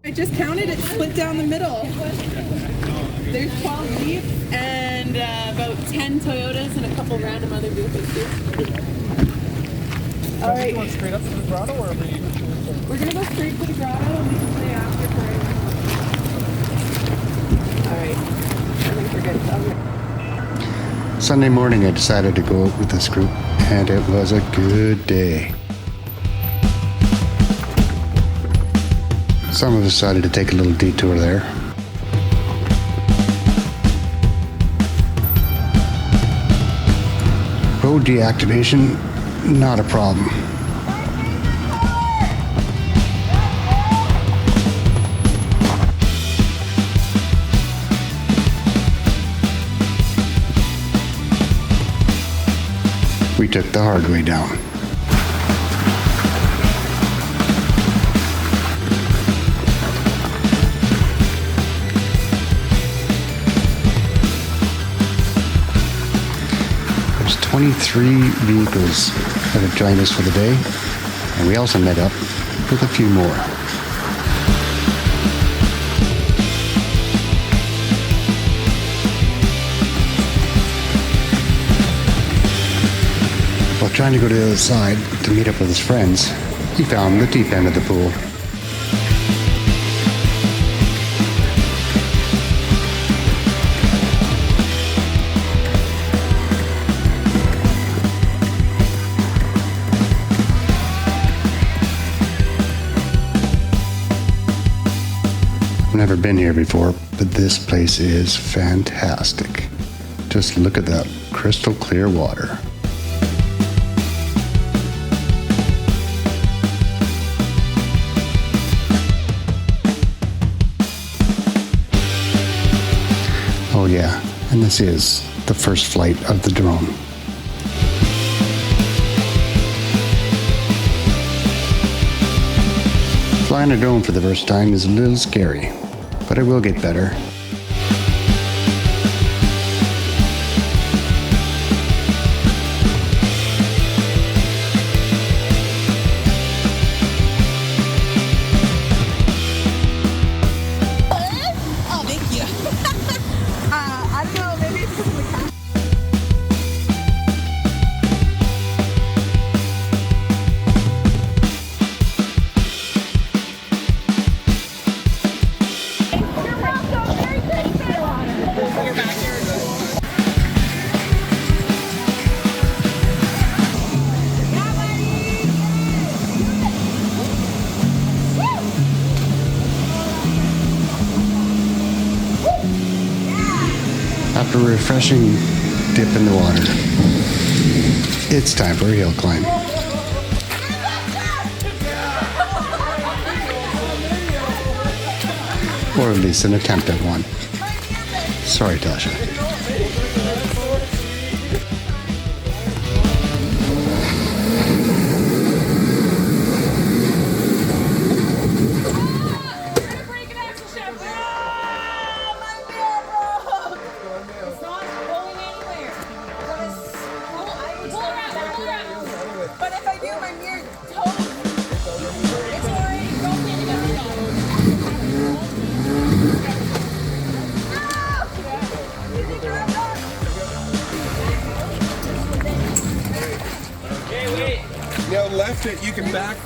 I just counted it split down the middle. There's 12 Jeeps and about 10 Toyotas and a couple random other vehicles too. All right. Going straight up to the grotto, or are we? We're gonna go straight to the grotto and we can play after for right now. All right. I think we're good. Sunday morning I decided to go out with this group, and it was a good day. Some of us decided to take a little detour there. Road deactivation, not a problem. We took the hard way down. There's 23 vehicles that have joined us for the day, and we also met up with a few more. While trying to go to the other side to meet up with his friends, he found the deep end of the pool. I've never been here before, but this place is fantastic. Just look at that crystal clear water. Oh yeah, and this is the first flight of the drone. Flying a drone for the first time is a little scary, but it will get better. After a refreshing dip in the water, it's time for a hill climb. Or at least an attempt at one. Sorry, Tasha. No, left it. You can back.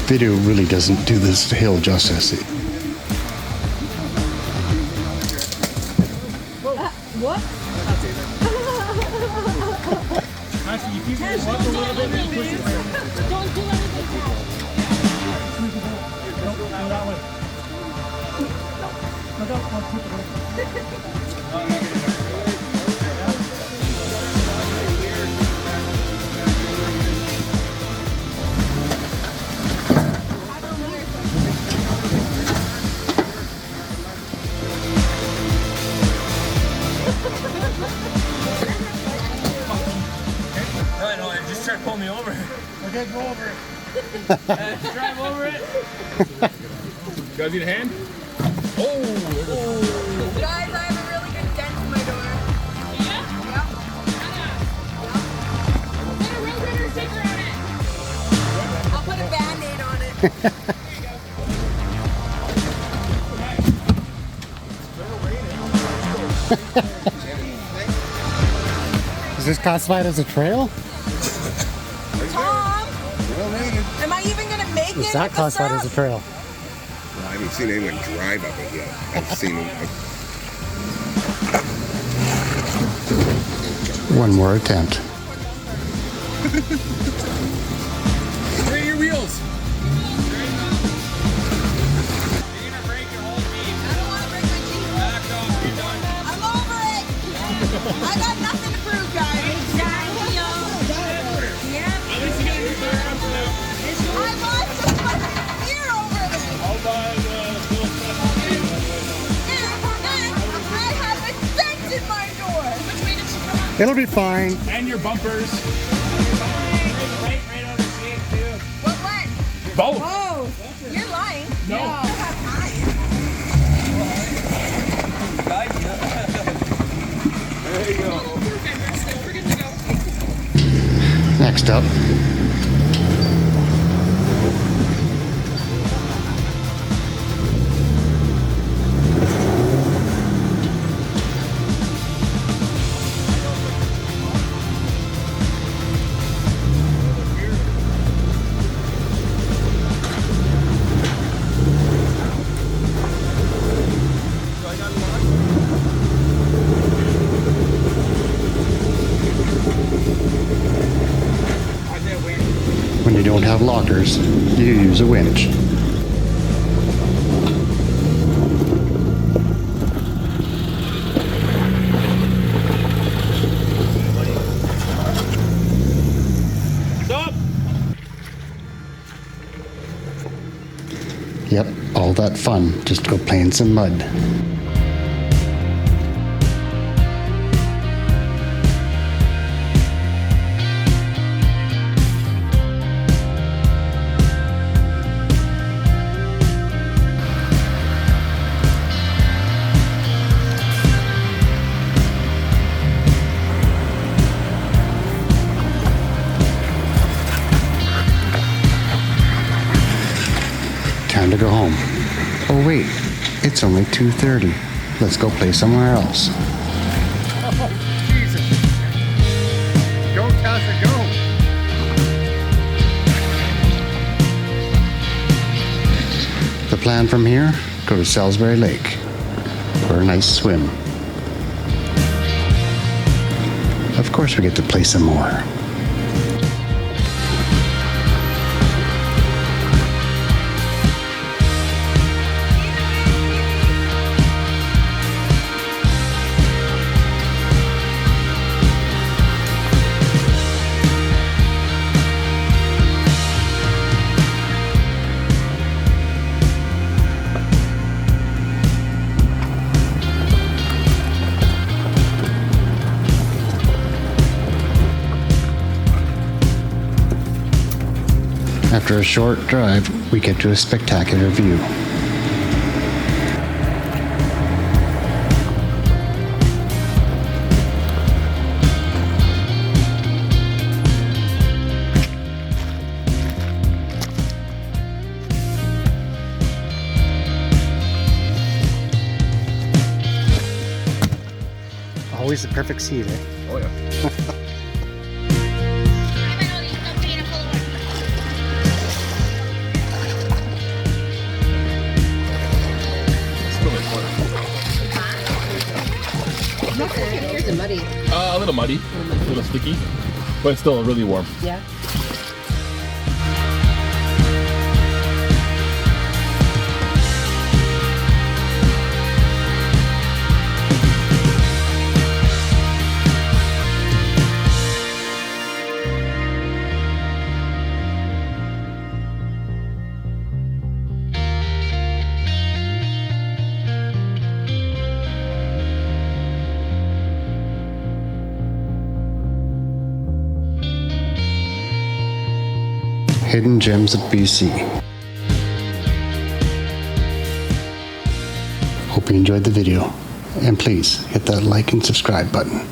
Video really doesn't do this hill justice. What? Actually, if you can walk a little bit and push it. Don't do anything. Nope, go that way. Look out, I'll keep it. No, just try to pull me over. Okay, go over it. Drive over it. You guys need a hand? Oh, Guys, I have a really good dent in my door. Yeah? Yep. Put a road runner sticker on it. I'll put a band Is this classified as a trail? Tom, am I even gonna make it? Is that classified as a trail? I haven't seen anyone drive up it yet. I've seen One more attempt. Straighten your wheels. I'm over it. I got nothing to prove, guys. At least you get your clear up now. I lost a fucking year over it. I'll buy the little stuff. And I have a dent in my door. Which way did she come up? It'll be fine. And your bumpers. What went? Both. Oh, you're lying. No. You have mine. Next up. When you don't have lockers, you use a winch. Stop. Yep, all that fun just to go play in some mud. Time to go home. Oh wait, it's only 2:30. Let's go play somewhere else. Oh, Jesus. Go, Tessa, go. The plan from here, go to Salsbury Lake for a nice swim. Of course we get to play some more. After a short drive, we get to a spectacular view. Always the perfect seat, eh? Oh, yeah. Here's a muddy. A little muddy, a little sticky, but it's still really warm. Yeah. Hidden Gems of BC. Hope you enjoyed the video, and please hit that like and subscribe button.